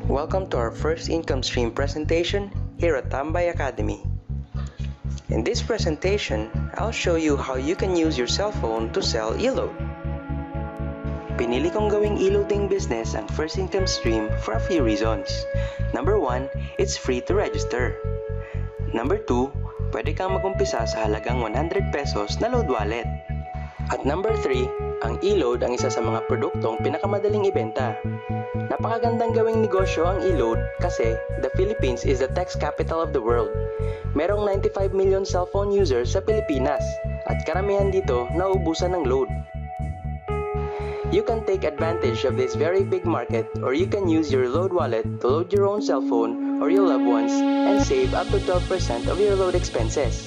Welcome to our first income stream presentation here at Tambay Academy. In this presentation, I'll show you how you can use your cell phone to sell e-load. Pinili kong gawing e-loading business ang first income stream for a few reasons. Number 1, it's free to register. Number 2, pwede kang mag-umpisa sa halagang 100 pesos na load wallet. At number 3, ang e-load ang isa sa mga produktong pinakamadaling ibenta. Napakagandang gawing negosyo ang e-load kasi the Philippines is the tax capital of the world. Merong 95 million cellphone users sa Pilipinas at karamihan dito nauubusan ng load. You can take advantage of this very big market, or you can use your load wallet to load your own cell phone or your loved ones and save up to 12% of your load expenses.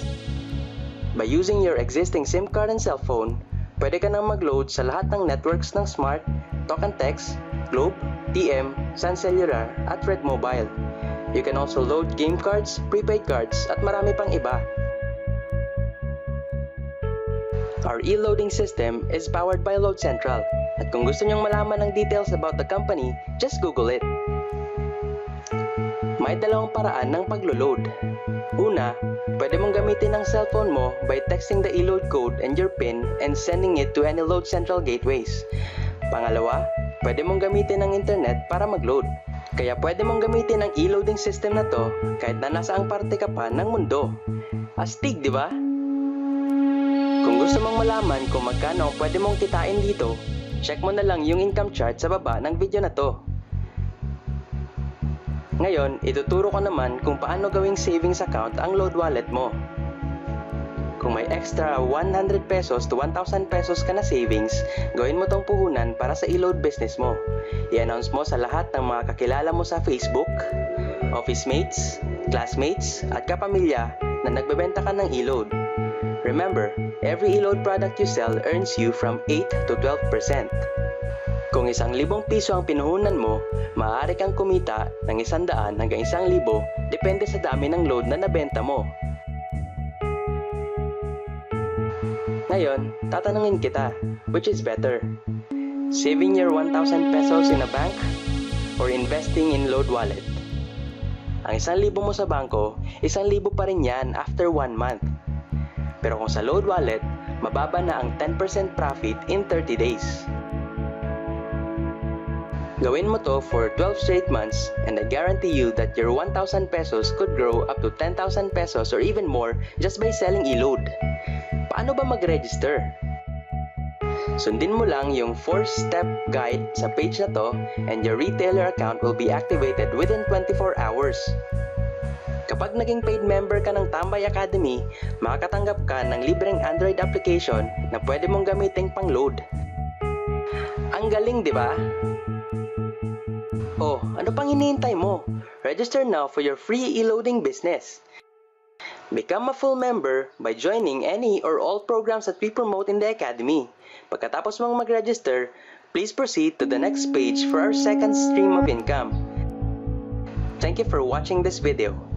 By using your existing SIM card and cell phone, pwede ka nang mag-load sa lahat ng networks ng Smart, Talk and Text, Globe, TM, Sun Cellular at Red Mobile. You can also load game cards, prepaid cards at marami pang iba. Our e-loading system is powered by Load Central. At kung gusto nyong malaman ng details about the company, just Google it. May dalawang paraan ng paglo-load. Una, pwede mong gamitin ang cellphone mo by texting the e-load code and your PIN and sending it to any Load Central gateways. Pangalawa, pwede mong gamitin ang internet para mag-load. Kaya pwede mong gamitin ang e-loading system na to kahit na nasaang parte ka pa ng mundo. Astig, di ba? Kung gusto mong malaman kung magkano pwede mong kitain dito, check mo na lang yung income chart sa baba ng video na to. Ngayon, ituturo ko naman kung paano gawing savings account ang load wallet mo. Kung may extra 100 pesos to 1,000 pesos ka na savings, gawin mo tong puhunan para sa e-load business mo. I-announce mo sa lahat ng mga kakilala mo sa Facebook, office mates, classmates, at kapamilya na nagbebenta ka ng e-load. Remember, every e-load product you sell earns you from 8 to 12%. Kung 1,000 piso ang pinuhunan mo, maaari kang kumita ng 100 hanggang 1,000 depende sa dami ng load na nabenta mo. Ngayon, tatanungin kita, which is better? Saving your 1,000 pesos in a bank or investing in load wallet? Ang 1,000 mo sa bangko, 1,000 pa rin yan after 1 month. Pero kung sa load wallet, mababa na ang 10% profit in 30 days. Gawin mo to for 12 straight months and I guarantee you that your 1,000 pesos could grow up to 10,000 pesos or even more just by selling e-load. Paano ba mag-register? Sundin mo lang yung 4-step guide sa page na to and your retailer account will be activated within 24 hours. Kapag naging paid member ka ng Tambay Academy, makakatanggap ka ng libreng Android application na pwede mong gamitin pang load. Ang galing, di ba? Oh, ano pang hinihintay mo? Register now for your free e-loading business. Become a full member by joining any or all programs that we promote in the Academy. Pagkatapos mong mag-register, please proceed to the next page for our second stream of income. Thank you for watching this video.